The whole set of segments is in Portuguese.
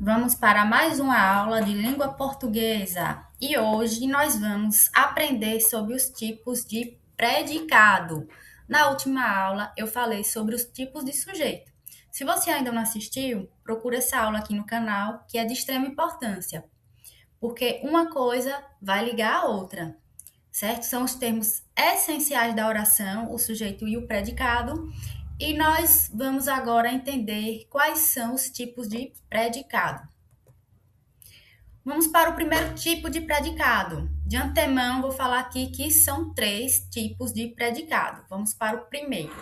Vamos para mais uma aula de língua portuguesa e hoje nós vamos aprender sobre os tipos de predicado. Na última aula eu falei sobre os tipos de sujeito. Se você ainda não assistiu, procure essa aula aqui no canal, que é de extrema importância, porque uma coisa vai ligar a outra, certo? São os termos essenciais da oração, o sujeito e o predicado. E nós vamos agora entender quais são os tipos de predicado. Vamos para o primeiro tipo de predicado. De antemão, vou falar aqui que são 3 tipos de predicado. Vamos para o primeiro,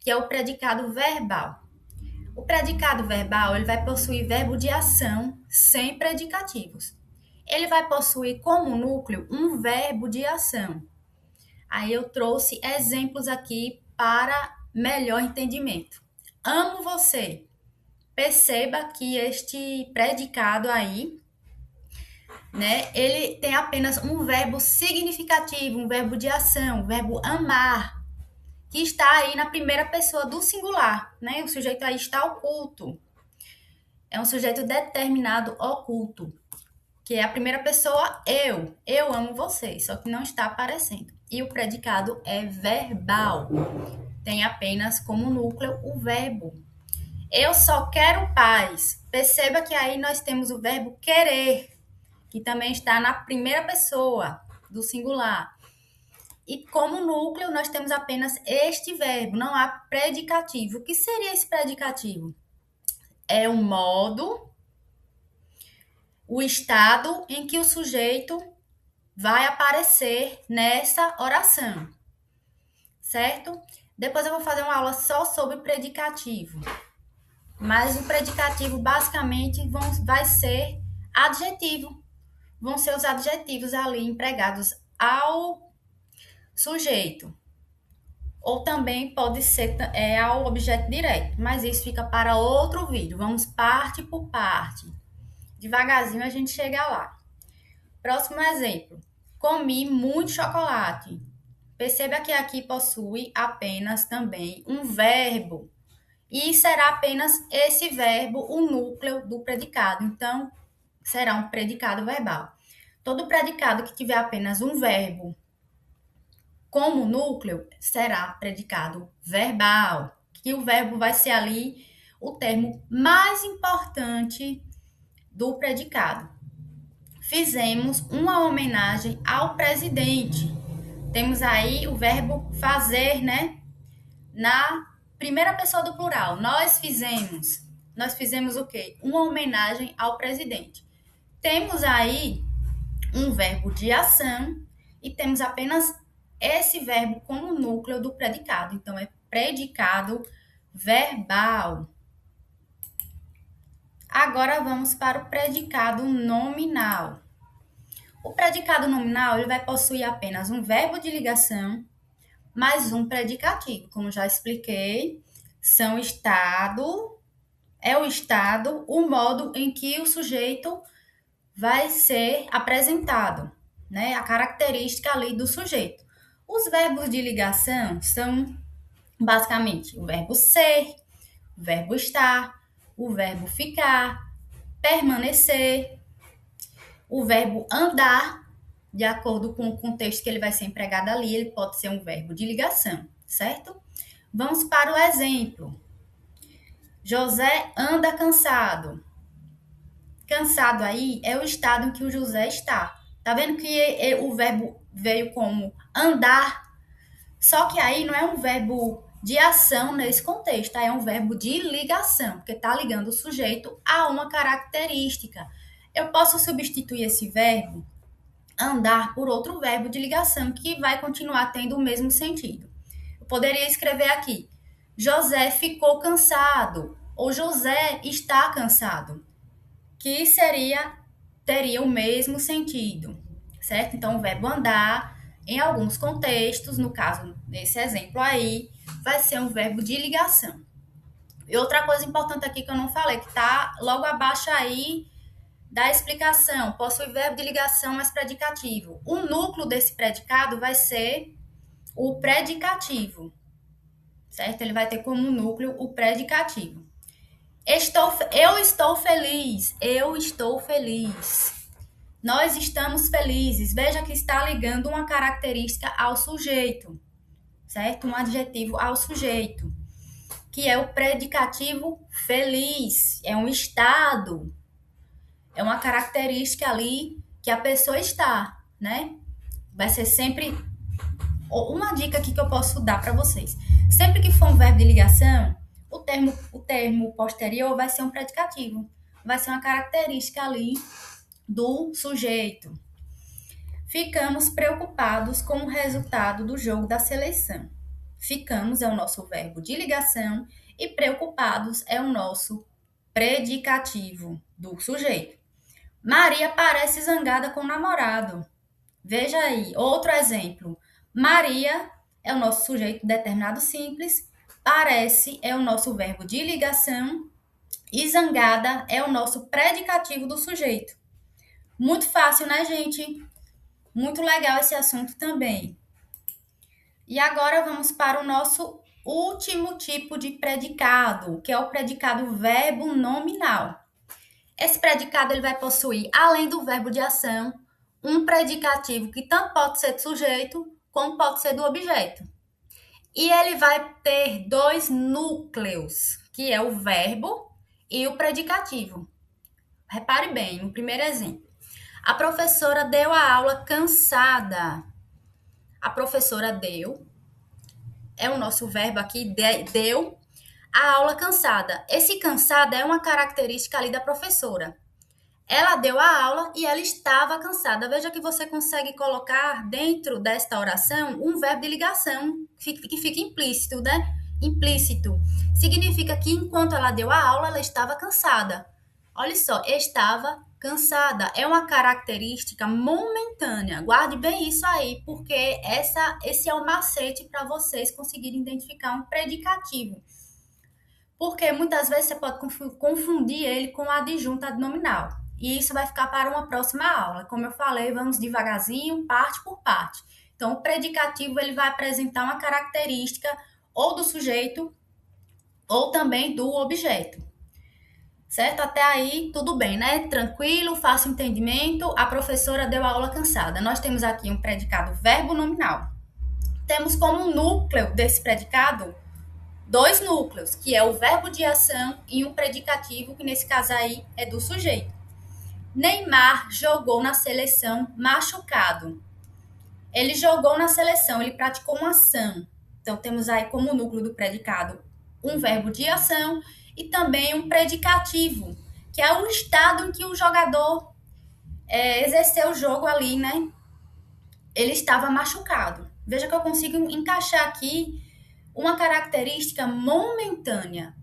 que é o predicado verbal. O predicado verbal, ele vai possuir verbo de ação sem predicativos. Ele vai possuir como núcleo um verbo de ação. Aí eu trouxe exemplos aqui para melhor entendimento. Amo você. Perceba que este predicado aí, né, ele tem apenas um verbo significativo, um verbo de ação, o verbo amar, que está aí na primeira pessoa do singular, né? O sujeito aí está oculto. É um sujeito determinado oculto, que é a primeira pessoa eu. Eu amo você, só que não está aparecendo. E o predicado é verbal. Tem apenas como núcleo o verbo. Eu só quero paz. Perceba que aí nós temos o verbo querer, que também está na primeira pessoa do singular. E como núcleo, nós temos apenas este verbo, não há predicativo. O que seria esse predicativo? É o modo, o estado em que o sujeito vai aparecer nessa oração, certo? Depois eu vou fazer uma aula só sobre predicativo. Mas o predicativo, basicamente, vai ser adjetivo. Vão ser os adjetivos ali empregados ao sujeito. Ou também pode ser ao objeto direto, mas isso fica para outro vídeo. Vamos parte por parte. Devagarzinho a gente chega lá. Próximo exemplo. Comi muito chocolate. Perceba que aqui possui apenas também um verbo. E será apenas esse verbo o núcleo do predicado. Então, será um predicado verbal. Todo predicado que tiver apenas um verbo como núcleo será predicado verbal, que o verbo vai ser ali o termo mais importante do predicado. Fizemos uma homenagem ao presidente. Temos aí o verbo fazer, né? Na primeira pessoa do plural. Nós fizemos. Nós fizemos o quê? Uma homenagem ao presidente. Temos aí um verbo de ação e temos apenas esse verbo como núcleo do predicado. Então, é predicado verbal. Agora, vamos para o predicado nominal. O predicado nominal ele vai possuir apenas um verbo de ligação mais um predicativo. Como já expliquei, são é o estado, o modo em que o sujeito vai ser apresentado, né? A característica ali do sujeito. Os verbos de ligação são basicamente o verbo ser, o verbo estar, o verbo ficar, permanecer, o verbo andar, de acordo com o contexto que ele vai ser empregado ali, ele pode ser um verbo de ligação, certo? Vamos para o exemplo. José anda cansado. Cansado aí é o estado em que o José está. Tá vendo que o verbo veio como andar? Só que aí não é um verbo de ação nesse contexto, tá? É um verbo de ligação, porque tá ligando o sujeito a uma característica. Eu posso substituir esse verbo andar por outro verbo de ligação que vai continuar tendo o mesmo sentido. Eu poderia escrever aqui: José ficou cansado ou José está cansado, que teria o mesmo sentido, certo? Então, o verbo andar, em alguns contextos, no caso desse exemplo aí, vai ser um verbo de ligação. E outra coisa importante aqui que eu não falei, que está logo abaixo aí da explicação, possui verbo de ligação mais predicativo. O núcleo desse predicado vai ser o predicativo, certo? Ele vai ter como núcleo o predicativo. Eu estou feliz. Eu estou feliz. Nós estamos felizes. Veja que está ligando uma característica ao sujeito, certo? Um adjetivo ao sujeito, que é o predicativo feliz. É um estado, é uma característica ali que a pessoa está, né? Vai ser sempre uma dica aqui que eu posso dar para vocês. Sempre que for um verbo de ligação, o termo posterior vai ser um predicativo, vai ser uma característica ali do sujeito. Ficamos preocupados com o resultado do jogo da seleção. Ficamos é o nosso verbo de ligação e preocupados é o nosso predicativo do sujeito. Maria parece zangada com o namorado. Veja aí, outro exemplo. Maria é o nosso sujeito determinado simples, parece é o nosso verbo de ligação e zangada é o nosso predicativo do sujeito. Muito fácil, né, gente? Muito legal esse assunto também. E agora vamos para o nosso último tipo de predicado, que é o predicado verbo nominal. Esse predicado ele vai possuir, além do verbo de ação, um predicativo que tanto pode ser do sujeito como pode ser do objeto. E ele vai ter dois núcleos, que é o verbo e o predicativo. Repare bem, no primeiro exemplo. A professora deu a aula cansada. A professora deu, é o nosso verbo aqui, deu a aula cansada. Esse cansada é uma característica ali da professora. Ela deu a aula e ela estava cansada. Veja que você consegue colocar dentro desta oração um verbo de ligação que fica implícito, né? Implícito. Significa que enquanto ela deu a aula, ela estava cansada. Olha só, estava cansada. É uma característica momentânea. Guarde bem isso aí, porque esse é o macete para vocês conseguirem identificar um predicativo. Porque muitas vezes você pode confundir ele com o adjunto adnominal. E isso vai ficar para uma próxima aula. Como eu falei, vamos devagarzinho, parte por parte. Então, o predicativo ele vai apresentar uma característica ou do sujeito ou também do objeto. Certo? Até aí, tudo bem, né? Tranquilo, fácil entendimento. A professora deu a aula cansada. Nós temos aqui um predicado verbo nominal. Temos como núcleo desse predicado dois núcleos, que é o verbo de ação e um predicativo, que nesse caso aí é do sujeito. Neymar jogou na seleção machucado. Ele jogou na seleção, ele praticou uma ação. Então, temos aí como núcleo do predicado um verbo de ação e também um predicativo, que é o estado em que o jogador exerceu o jogo ali, né? Ele estava machucado. Veja que eu consigo encaixar aqui uma característica momentânea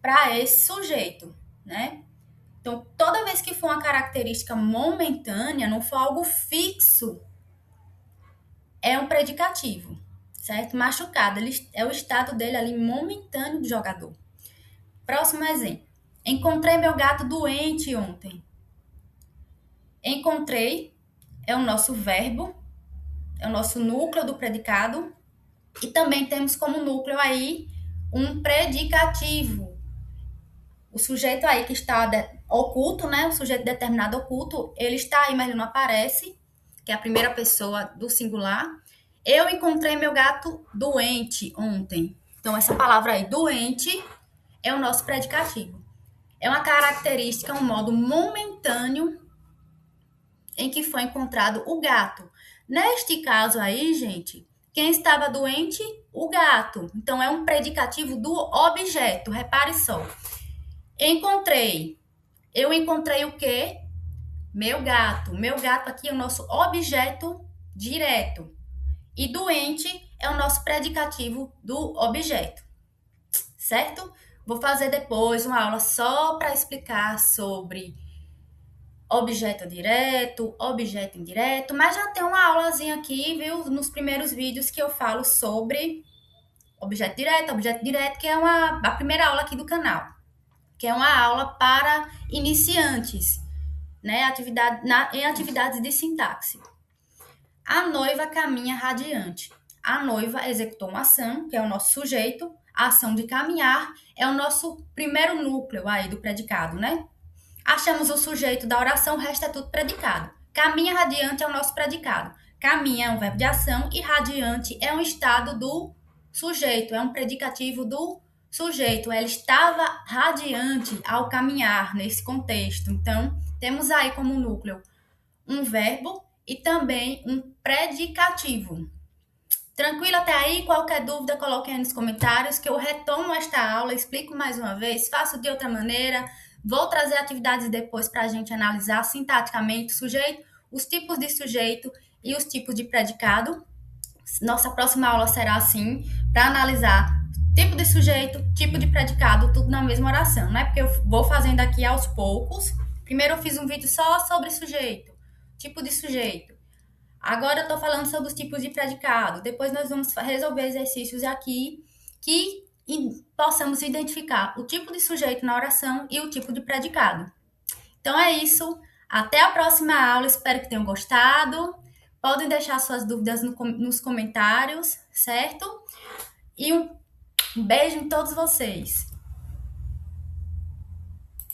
para esse sujeito, né? Então, toda vez que for uma característica momentânea, não for algo fixo, é um predicativo, certo? Machucado, ele, é o estado dele ali momentâneo do jogador. Próximo exemplo. Encontrei meu gato doente ontem. Encontrei é o nosso verbo, é o nosso núcleo do predicado. E também temos como núcleo aí um predicativo. O sujeito aí que está oculto, né? O sujeito determinado oculto, ele está aí, mas ele não aparece, que é a primeira pessoa do singular. Eu encontrei meu gato doente ontem. Então, essa palavra aí, doente, é o nosso predicativo. É uma característica, um modo momentâneo em que foi encontrado o gato. Neste caso aí, gente, quem estava doente? O gato. Então, é um predicativo do objeto. Repare só. Encontrei. Eu encontrei o quê? Meu gato. Meu gato aqui é o nosso objeto direto. E doente é o nosso predicativo do objeto. Certo? Vou fazer depois uma aula só para explicar sobre objeto direto, objeto indireto, mas já tem uma aulazinha aqui, viu, nos primeiros vídeos que eu falo sobre objeto direto, que é a primeira aula aqui do canal, que é uma aula para iniciantes, né, em atividades de sintaxe. A noiva caminha radiante. A noiva executou uma ação, que é o nosso sujeito. a ação de caminhar é o nosso primeiro núcleo aí do predicado, né? Achamos o sujeito da oração, o resto é tudo predicado. Caminha radiante é o nosso predicado. Caminha é um verbo de ação e radiante é um estado do sujeito, é um predicativo do sujeito. Ela estava radiante ao caminhar nesse contexto. Então, temos aí como núcleo um verbo e também um predicativo. Tranquilo até aí? Qualquer dúvida, coloque aí nos comentários que eu retomo esta aula, explico mais uma vez, faço de outra maneira. Vou trazer atividades depois para a gente analisar sintaticamente o sujeito, os tipos de sujeito e os tipos de predicado. Nossa próxima aula será assim, para analisar tipo de sujeito, tipo de predicado, tudo na mesma oração, né? Porque eu vou fazendo aqui aos poucos. Primeiro eu fiz um vídeo só sobre sujeito, tipo de sujeito. Agora eu estou falando sobre os tipos de predicado. Depois nós vamos resolver exercícios aqui que possamos identificar o tipo de sujeito na oração e o tipo de predicado. Então é isso. Até a próxima aula. Espero que tenham gostado. Podem deixar suas dúvidas nos comentários, certo? E um beijo em todos vocês.